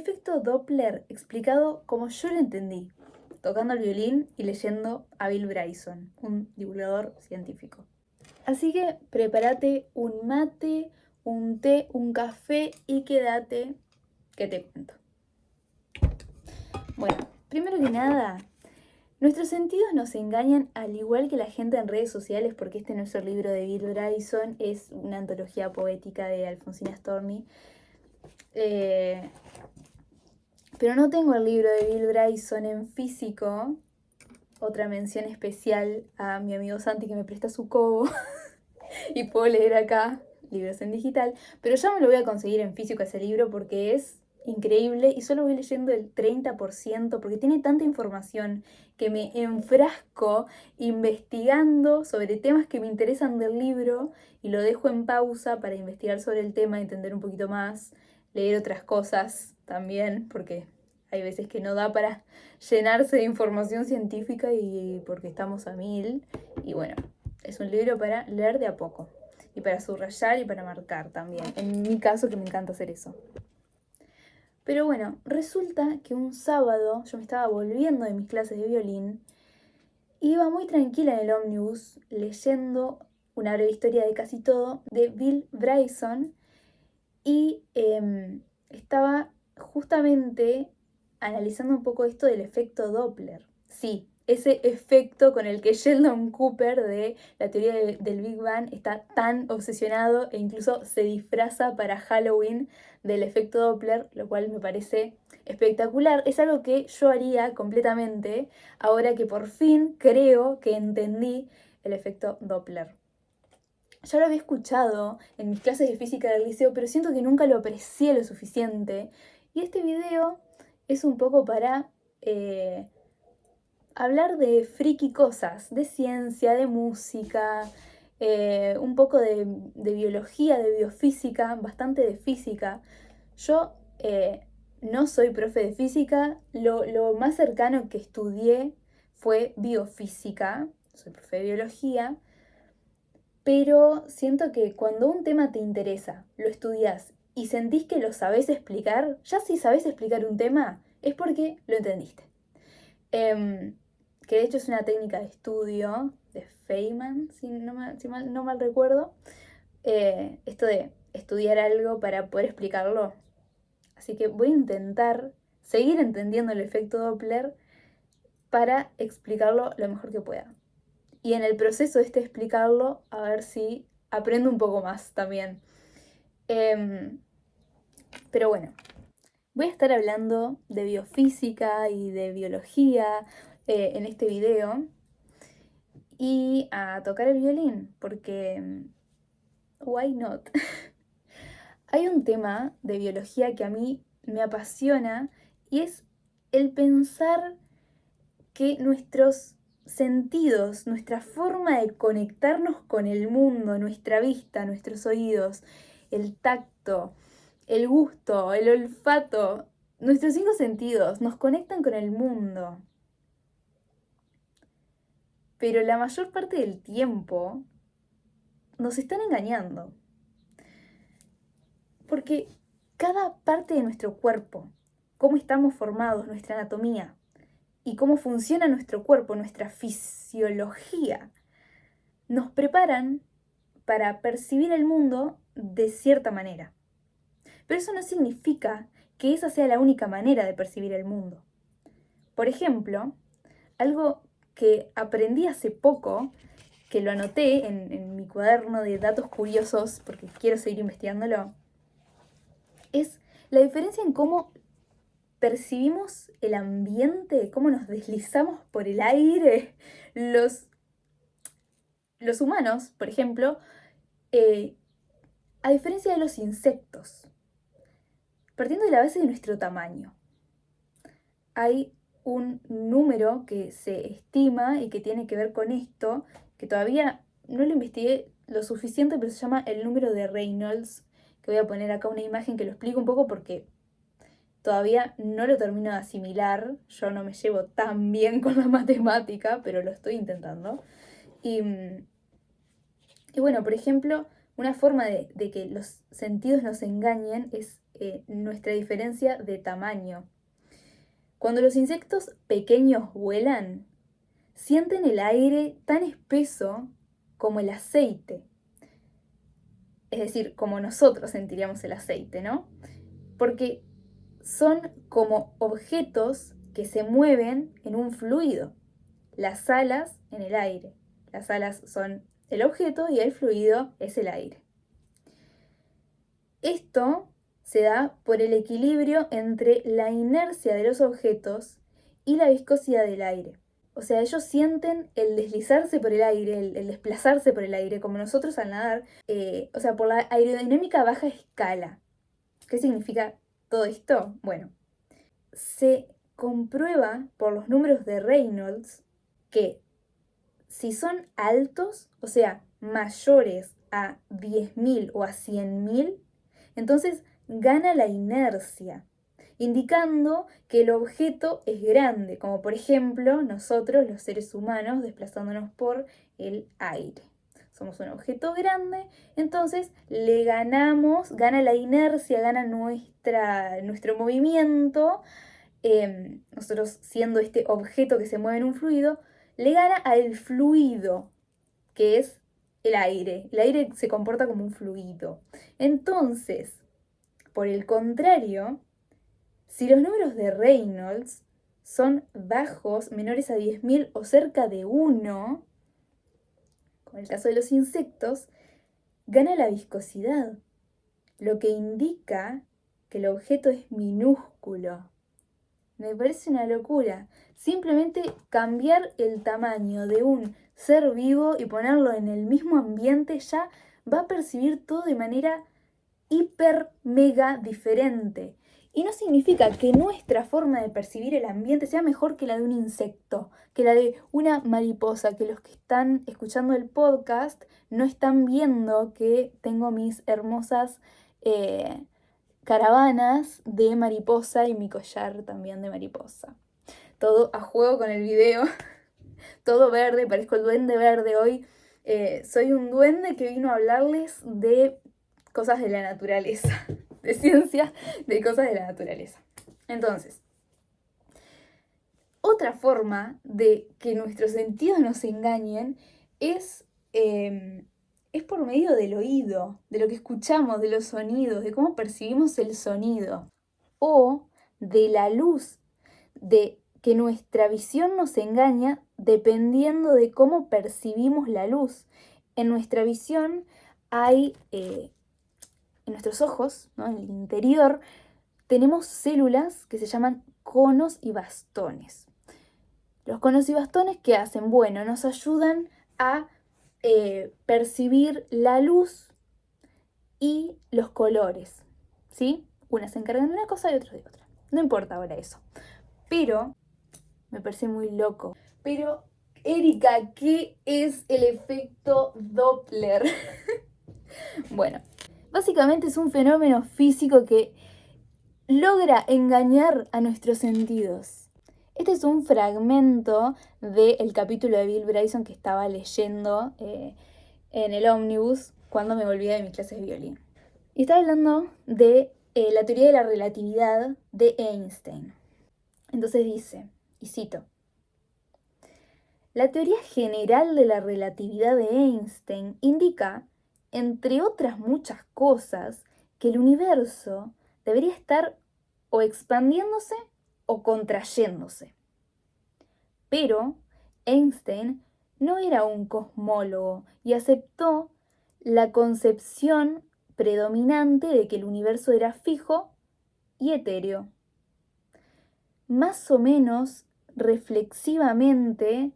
efecto Doppler explicado como yo lo entendí, tocando el violín y leyendo a Bill Bryson, un divulgador científico. Así que prepárate un mate, un té, un café y quédate que te cuento. Bueno, primero que nada, nuestros sentidos nos engañan al igual que la gente en redes sociales, porque este no es el libro de Bill Bryson, es una antología poética de Alfonsina Storni. Pero no tengo el libro de Bill Bryson en físico. Otra mención especial a mi amigo Santi que me presta su Kobo y puedo leer acá libros en digital. Pero ya me lo voy a conseguir en físico ese libro porque es increíble y solo voy leyendo el 30% porque tiene tanta información que me enfrasco investigando sobre temas que me interesan del libro y lo dejo en pausa para investigar sobre el tema, entender un poquito más, leer otras cosas también, porque hay veces que no da para llenarse de información científica y porque estamos a 1000. Y bueno, es un libro para leer de a poco y para subrayar y para marcar también. En mi caso, que me encanta hacer eso. Pero bueno, resulta que un sábado yo me estaba volviendo de mis clases de violín. Iba muy tranquila en el ómnibus leyendo una breve historia de casi todo de Bill Bryson y estaba justamente analizando un poco esto del efecto Doppler. Sí, ese efecto con el que Sheldon Cooper de la teoría del Big Bang está tan obsesionado e incluso se disfraza para Halloween del efecto Doppler, lo cual me parece espectacular. Es algo que yo haría completamente ahora que por fin creo que entendí el efecto Doppler. Ya lo había escuchado en mis clases de física del liceo, pero siento que nunca lo aprecié lo suficiente. Y este video es un poco para hablar de friki cosas, de ciencia, de música, un poco de biología, de biofísica, bastante de física. Yo no soy profe de física, lo más cercano que estudié fue biofísica, soy profe de biología. Pero siento que cuando un tema te interesa, lo estudias y sentís que lo sabés explicar, ya si sabés explicar un tema, es porque lo entendiste. Que de hecho es una técnica de estudio de Feynman, si no mal recuerdo. Esto de estudiar algo para poder explicarlo. Así que voy a intentar seguir entendiendo el efecto Doppler para explicarlo lo mejor que pueda. Y en el proceso de explicarlo, a ver si aprendo un poco más también. Pero bueno, voy a estar hablando de biofísica y de biología en este video. Y a tocar el violín, porque why not? Hay un tema de biología que a mí me apasiona y es el pensar que nuestros sentidos, nuestra forma de conectarnos con el mundo, nuestra vista, nuestros oídos, el tacto, el gusto, el olfato, nuestros 5 sentidos nos conectan con el mundo. Pero la mayor parte del tiempo nos están engañando. Porque cada parte de nuestro cuerpo, cómo estamos formados, nuestra anatomía y cómo funciona nuestro cuerpo, nuestra fisiología, nos preparan para percibir el mundo de cierta manera. Pero eso no significa que esa sea la única manera de percibir el mundo. Por ejemplo, algo que aprendí hace poco, que lo anoté en mi cuaderno de datos curiosos, porque quiero seguir investigándolo, es la diferencia en cómo percibimos el ambiente, cómo nos deslizamos por el aire. Los humanos, por ejemplo, a diferencia de los insectos, partiendo de la base de nuestro tamaño, hay un número que se estima y que tiene que ver con esto, que todavía no lo investigué lo suficiente, pero se llama el número de Reynolds, que voy a poner acá una imagen que lo explico un poco porque todavía no lo termino de asimilar. Yo no me llevo tan bien con la matemática, pero lo estoy intentando. Y bueno, por ejemplo, Una forma de que los sentidos nos engañen es nuestra diferencia de tamaño. Cuando los insectos pequeños vuelan, sienten el aire tan espeso como el aceite. Es decir, como nosotros sentiríamos el aceite, ¿no? Porque son como objetos que se mueven en un fluido. Las alas en el aire. Las alas son el objeto y el fluido es el aire. Esto se da por el equilibrio entre la inercia de los objetos y la viscosidad del aire. O sea, ellos sienten el deslizarse por el aire, el desplazarse por el aire, como nosotros al nadar, o sea, por la aerodinámica a baja escala. ¿Qué significa todo esto? Bueno, se comprueba por los números de Reynolds que si son altos, o sea, mayores a 10.000 o a 100.000, entonces gana la inercia, indicando que el objeto es grande, como por ejemplo nosotros los seres humanos desplazándonos por el aire. Somos un objeto grande, entonces le ganamos, gana la inercia, gana nuestro movimiento, nosotros siendo este objeto que se mueve en un fluido, le gana al fluido, que es el aire. El aire se comporta como un fluido. Entonces, por el contrario, si los números de Reynolds son bajos, menores a 10.000 o cerca de 1, como en el caso de los insectos, gana la viscosidad, lo que indica que el objeto es minúsculo. Me parece una locura. Simplemente cambiar el tamaño de un ser vivo y ponerlo en el mismo ambiente ya va a percibir todo de manera hiper mega diferente. Y no significa que nuestra forma de percibir el ambiente sea mejor que la de un insecto, que la de una mariposa, que los que están escuchando el podcast no están viendo que tengo mis hermosas caravanas de mariposa y mi collar también de mariposa. Todo a juego con el video, todo verde, parezco el duende verde hoy. Soy un duende que vino a hablarles de cosas de la naturaleza, de ciencia, de cosas de la naturaleza. Entonces, otra forma de que nuestros sentidos nos engañen es por medio del oído, de lo que escuchamos, de los sonidos, de cómo percibimos el sonido, o de la luz, de que nuestra visión nos engaña dependiendo de cómo percibimos la luz. En nuestra visión hay, en nuestros ojos, ¿no? En el interior, tenemos células que se llaman conos y bastones. Los conos y bastones, ¿qué hacen? Bueno, nos ayudan a percibir la luz y los colores, ¿sí? Unas se encargan de una cosa y otras de otra. No importa ahora eso. Pero me parece muy loco. Pero, Erika, ¿qué es el efecto Doppler? Bueno, básicamente es un fenómeno físico que logra engañar a nuestros sentidos. Este es un fragmento del capítulo de Bill Bryson que estaba leyendo en el ómnibus cuando me volvía de mis clases de violín. Y estaba hablando de la teoría de la relatividad de Einstein. Entonces dice, y cito, la teoría general de la relatividad de Einstein indica, entre otras muchas cosas, que el universo debería estar o expandiéndose o contrayéndose. Pero Einstein no era un cosmólogo y aceptó la concepción predominante de que el universo era fijo y etéreo. Más o menos reflexivamente,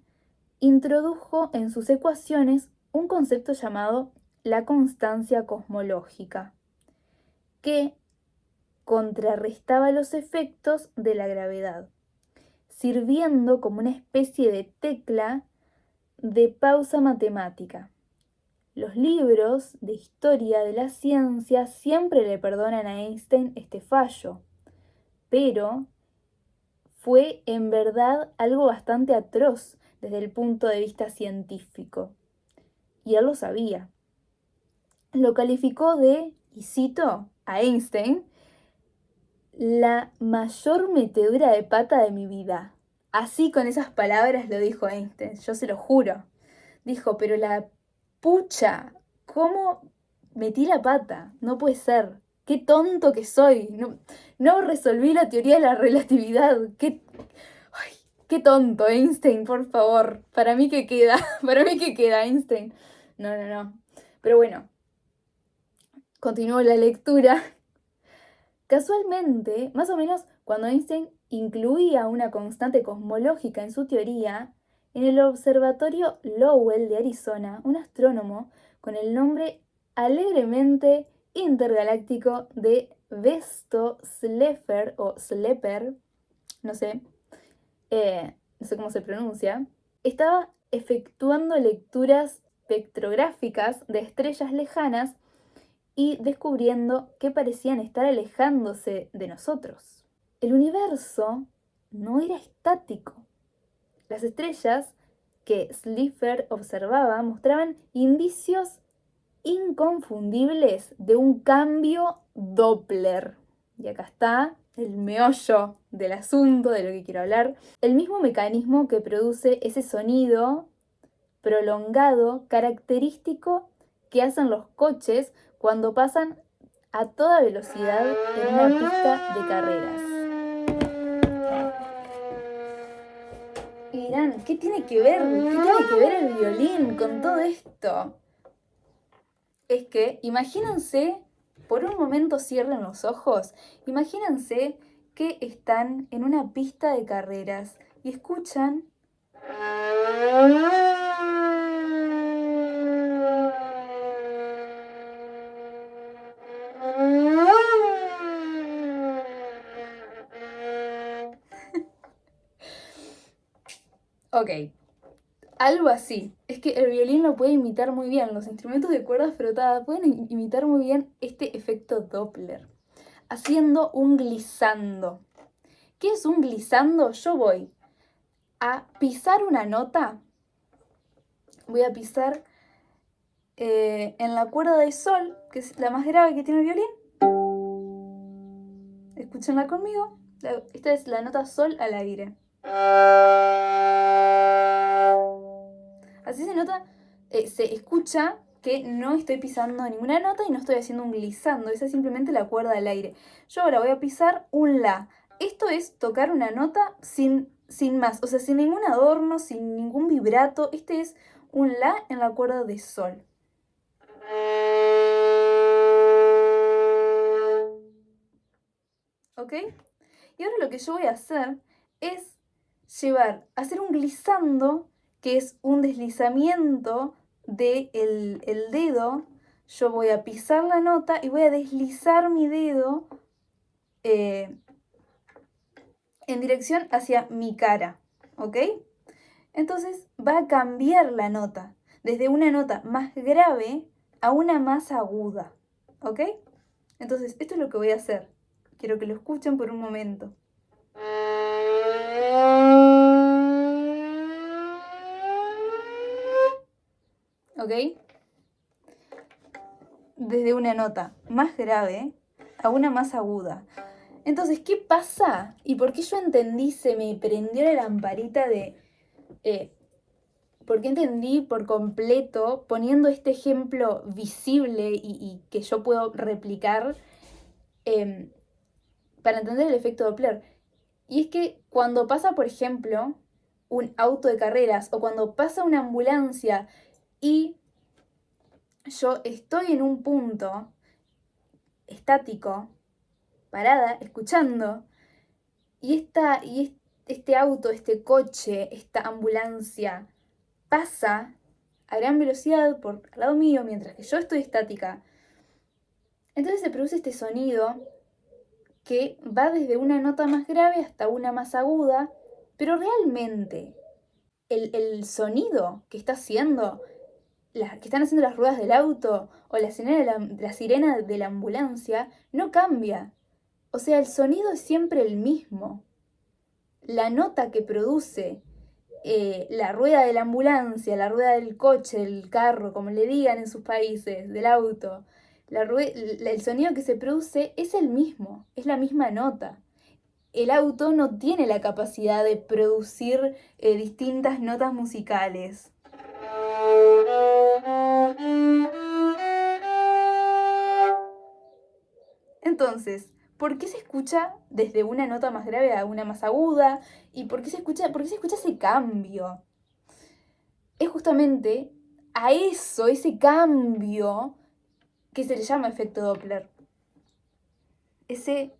introdujo en sus ecuaciones un concepto llamado la constancia cosmológica, que contrarrestaba los efectos de la gravedad, sirviendo como una especie de tecla de pausa matemática. Los libros de historia de la ciencia siempre le perdonan a Einstein este fallo, pero fue en verdad algo bastante atroz desde el punto de vista científico. Y él lo sabía. lo calificó de, y cito a Einstein, la mayor metedura de pata de mi vida. Así con esas palabras lo dijo Einstein, yo se lo juro. Dijo, pero la pucha, ¿cómo metí la pata? No puede ser. Qué tonto que soy. No resolví la teoría de la relatividad. Ay, qué tonto, Einstein, por favor. Para mí que queda. Para mí que queda, Einstein. No. Pero bueno, continúo la lectura. Casualmente, más o menos cuando Einstein incluía una constante cosmológica en su teoría, en el observatorio Lowell de Arizona, un astrónomo con el nombre alegremente intergaláctico de Vesto Slipher o Slepper, no sé, no sé cómo se pronuncia, estaba efectuando lecturas espectrográficas de estrellas lejanas y descubriendo que parecían estar alejándose de nosotros. El universo no era estático. Las estrellas que Slipher observaba mostraban indicios inconfundibles de un cambio Doppler. Y acá está el meollo del asunto, de lo que quiero hablar. El mismo mecanismo que produce ese sonido prolongado, característico que hacen los coches cuando pasan a toda velocidad en una pista de carreras. Y dirán, ¿qué tiene que ver? ¿Qué tiene que ver el violín con todo esto? Es que, imagínense, por un momento cierren los ojos, imagínense que están en una pista de carreras y escuchan ok, algo así. Es que el violín lo puede imitar muy bien. Los instrumentos de cuerdas frotadas pueden imitar muy bien este efecto Doppler, haciendo un glissando. ¿Qué es un glissando? Yo voy a pisar una nota. Voy a pisar en la cuerda de sol, que es la más grave que tiene el violín. Escúchenla conmigo. Esta es la nota sol al aire. Así se nota, se escucha que no estoy pisando ninguna nota y no estoy haciendo un glissando. Esa es simplemente la cuerda al aire. Yo ahora voy a pisar un la. Esto es tocar una nota sin más, o sea, sin ningún adorno, sin ningún vibrato. Este es un la en la cuerda de sol. ¿Ok? Y ahora lo que yo voy a hacer es hacer un glissando, que es un deslizamiento del el dedo. Yo voy a pisar la nota y voy a deslizar mi dedo en dirección hacia mi cara, ¿ok? Entonces va a cambiar la nota, desde una nota más grave a una más aguda, ¿ok? Entonces esto es lo que voy a hacer. Quiero que lo escuchen por un momento. ¿Ok? Desde una nota más grave a una más aguda. Entonces, ¿qué pasa? ¿Y por qué yo entendí, se me prendió la lamparita de... ¿por qué entendí por completo, poniendo este ejemplo visible y que yo puedo replicar para entender el efecto Doppler? Y es que cuando pasa, por ejemplo, un auto de carreras o cuando pasa una ambulancia y yo estoy en un punto estático, parada, escuchando, y este auto, este coche, esta ambulancia pasa a gran velocidad por al lado mío mientras que yo estoy estática, entonces se produce este sonido que va desde una nota más grave hasta una más aguda, pero realmente el sonido que está haciendo, que están haciendo las ruedas del auto o la sirena de la ambulancia, no cambia. O sea, el sonido es siempre el mismo. La nota que produce la rueda de la ambulancia, la rueda del coche, del carro, como le digan en sus países, del auto, el sonido que se produce es el mismo, es la misma nota. El auto no tiene la capacidad de producir distintas notas musicales. Entonces, ¿por qué se escucha desde una nota más grave a una más aguda? ¿Y por qué se escucha ese cambio? Es justamente a eso, ese cambio, que se le llama efecto Doppler. Ese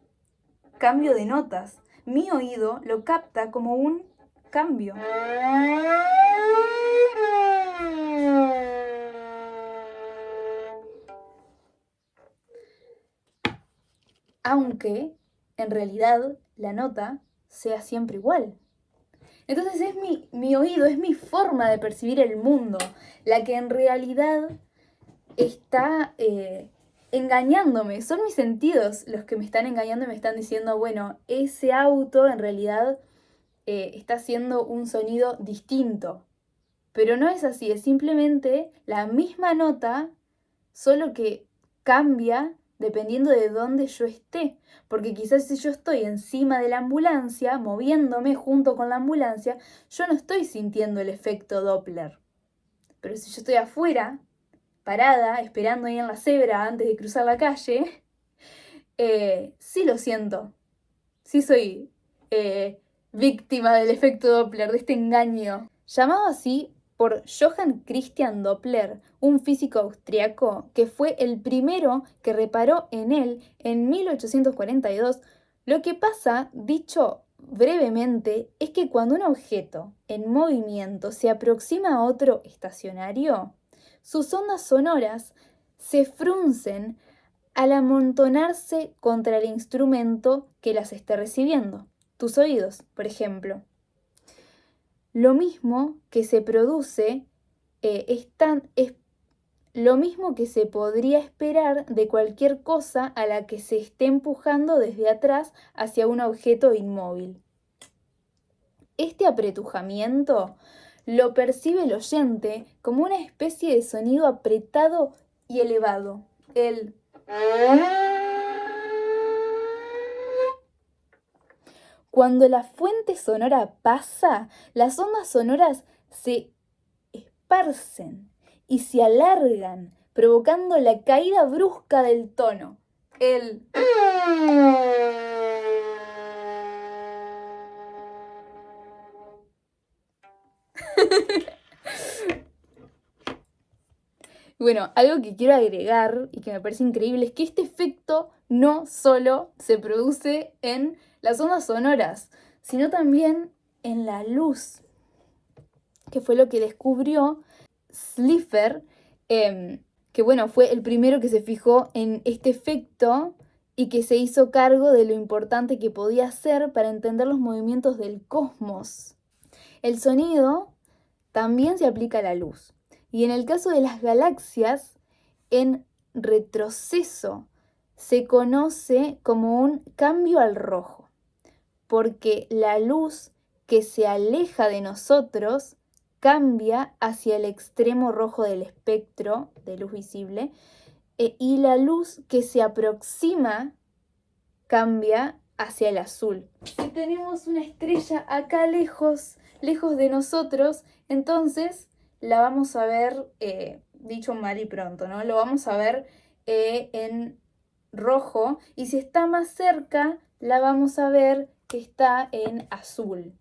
cambio de notas. Mi oído lo capta como un cambio. Aunque en realidad la nota sea siempre igual. Entonces es mi oído, es mi forma de percibir el mundo, la que en realidad está engañándome. Son mis sentidos los que me están engañando y me están diciendo, bueno, ese auto en realidad está haciendo un sonido distinto. Pero no es así, es simplemente la misma nota, solo que cambia dependiendo de dónde yo esté. Porque quizás si yo estoy encima de la ambulancia, moviéndome junto con la ambulancia, yo no estoy sintiendo el efecto Doppler. Pero si yo estoy afuera, parada, esperando ahí en la cebra antes de cruzar la calle, sí lo siento. Sí soy víctima del efecto Doppler, de este engaño. Llamado así por Johann Christian Doppler, un físico austriaco que fue el primero que reparó en él en 1842, lo que pasa, dicho brevemente, es que cuando un objeto en movimiento se aproxima a otro estacionario, sus ondas sonoras se fruncen al amontonarse contra el instrumento que las esté recibiendo, tus oídos, por ejemplo. Lo mismo que se produce es lo mismo que se podría esperar de cualquier cosa a la que se esté empujando desde atrás hacia un objeto inmóvil. Este apretujamiento lo percibe el oyente como una especie de sonido apretado y elevado. Cuando la fuente sonora pasa, las ondas sonoras se esparcen y se alargan, provocando la caída brusca del tono. Bueno, algo que quiero agregar y que me parece increíble es que este efecto no solo se produce en las ondas sonoras, sino también en la luz, que fue lo que descubrió Slipher, que bueno, fue el primero que se fijó en este efecto y que se hizo cargo de lo importante que podía ser para entender los movimientos del cosmos. El sonido también se aplica a la luz. Y en el caso de las galaxias, en retroceso, se conoce como un cambio al rojo, porque la luz que se aleja de nosotros cambia hacia el extremo rojo del espectro de luz visible y la luz que se aproxima cambia hacia el azul. Si tenemos una estrella acá lejos de nosotros, entonces la vamos a ver, dicho mal y pronto, ¿no? Lo vamos a ver en rojo, y si está más cerca, la vamos a ver que está en azul.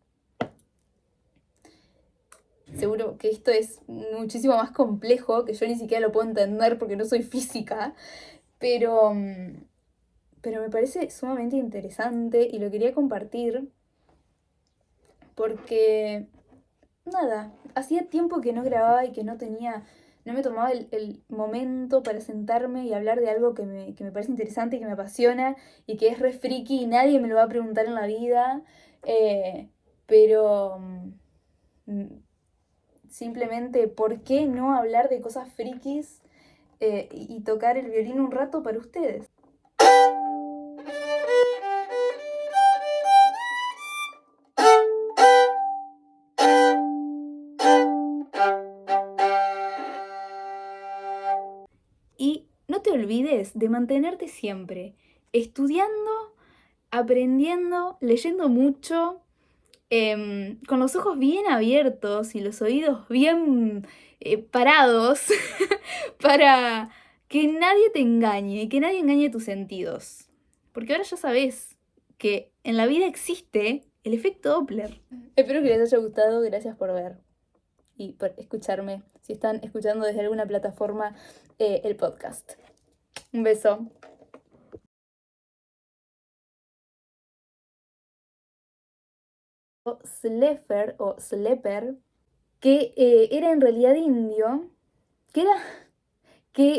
Seguro que esto es muchísimo más complejo, que yo ni siquiera lo puedo entender porque no soy física, pero me parece sumamente interesante y lo quería compartir porque, nada, hacía tiempo que no grababa y que no me tomaba el momento para sentarme y hablar de algo que me parece interesante y que me apasiona y que es re friki y nadie me lo va a preguntar en la vida, pero simplemente, ¿por qué no hablar de cosas frikis y tocar el violín un rato para ustedes? Y no te olvides de mantenerte siempre estudiando, aprendiendo, leyendo mucho, con los ojos bien abiertos y los oídos bien parados para que nadie te engañe y que nadie engañe tus sentidos. Porque ahora ya sabes que en la vida existe el efecto Doppler. Espero que les haya gustado, gracias por ver y por escucharme, si están escuchando desde alguna plataforma el podcast. Un beso. Slefer o Sleper, que era en realidad indio, que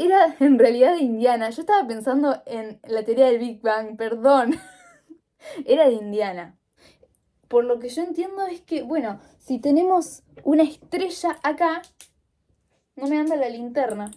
era en realidad de Indiana. Yo estaba pensando en la teoría del Big Bang, perdón. Era de Indiana. Por lo que yo entiendo es que, bueno, si tenemos una estrella acá, no me anda la linterna.